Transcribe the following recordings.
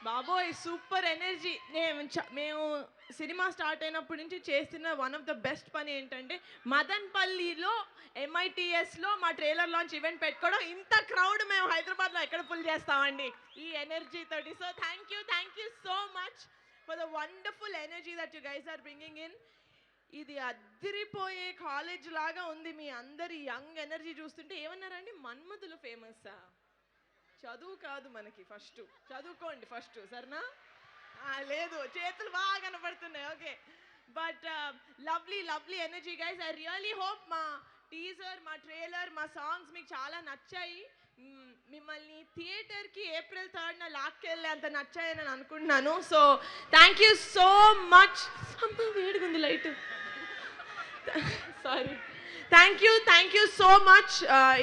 బాబోయ్ super energy. మేము cinema start అయినప్పటి నుంచి చేస్తున్న వన్ ఆఫ్ ద బెస్ట్ పని ఏంటంటే మదన్పల్లిలో MITSలో మా ట్రైలర్ లాంచ్ ఈవెంట్ పెట్టుకోవడం. ఇంత క్రౌడ్ మేము హైదరాబాద్లో ఎక్కడ ఫుల్ చేస్తామండి ఈ ఎనర్జీ తోటి. So thank you so much for the wonderful energy that you guys are bringing in. ఇది అద్దరిపోయే కాలేజ్ లాగా ఉంది. మీ అందరి యంగ్ ఎనర్జీ చూస్తుంటే ఏమన్నారండి, మన్మధులు ఫేమస్సా? చదువు కాదు మనకి, ఫస్ట్ చదువుకోండి ఫస్ట్, సరేనా? లేదు, చేతులు బాగా కనపడుతున్నాయి. Okay, but lovely energy guys. I really hope మా టీజర్, మా ట్రైలర్, మా సాంగ్స్ మీకు చాలా నచ్చాయి. మిమ్మల్ని థియేటర్కి April 3rd లాక్కెళ్ళే అంత నచ్చాయని నేను అనుకుంటున్నాను. So thank you so much. అమ్మ వేడిగుంది light, sorry. Thank you so much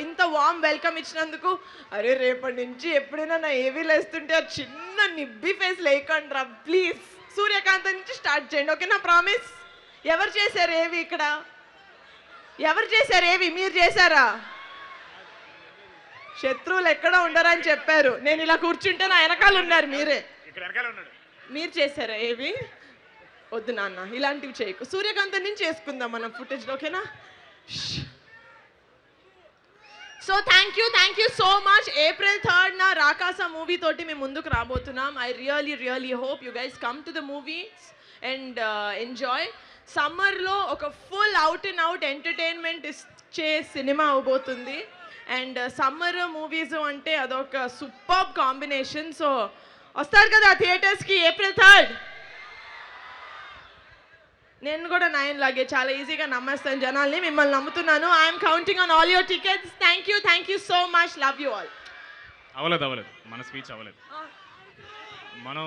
ఇంత వార్మ్ వెల్కమ్ ఇచ్చినందుకు. అరే రేపటి నుంచి ఎప్పుడైనా నా ఏవీలు వేస్తుంటే ఆ చిన్న నిబ్బి ఫేస్ లేకండి రా ప్లీజ్. సూర్యకాంత్ నుంచి స్టార్ట్ చేయండి, ఓకేనా? ప్రామిస్. ఎవరు చేశారు ఏవి ఇక్కడ? ఎవరు చేశారు ఏవి? మీరు చేశారా? శత్రువులు ఎక్కడ ఉండరని చెప్పారు. నేను ఇలా కూర్చుంటే నా వెనకాల ఉన్నారు మీరే. మీరు చేశారా ఏవి? వద్దు నాన్న, ఇలాంటివి చేయకు. సూర్యకాంత్ నుంచి చేసుకుందాం మనం ఫుటేజ్, ఓకేనా? So thank you so much. April 3rd Rakaasa movie తోటి మేము ముందుకు రాబోతున్నాం. I really hope you guys come to the movies and enjoy. సమ్మర్లో ఒక full out and out entertainment ఇచ్చే సినిమా అవబోతుంది. అండ్ సమ్మర్ మూవీస్ అంటే అదొక సూపర్ కాంబినేషన్. సో వస్తారు కదా థియేటర్స్కి April 3rd? నేను కూడా 9 లాగే చాలా ఈజీగా నమ్మేస్తాను జనాల్ని. మిమ్మల్ని నమ్ముతున్నాను. I'm counting on all your tickets. Thank you so much. Love you all. అవ్వలేదు మన స్పీచ్ అవ్వలేదు. మనం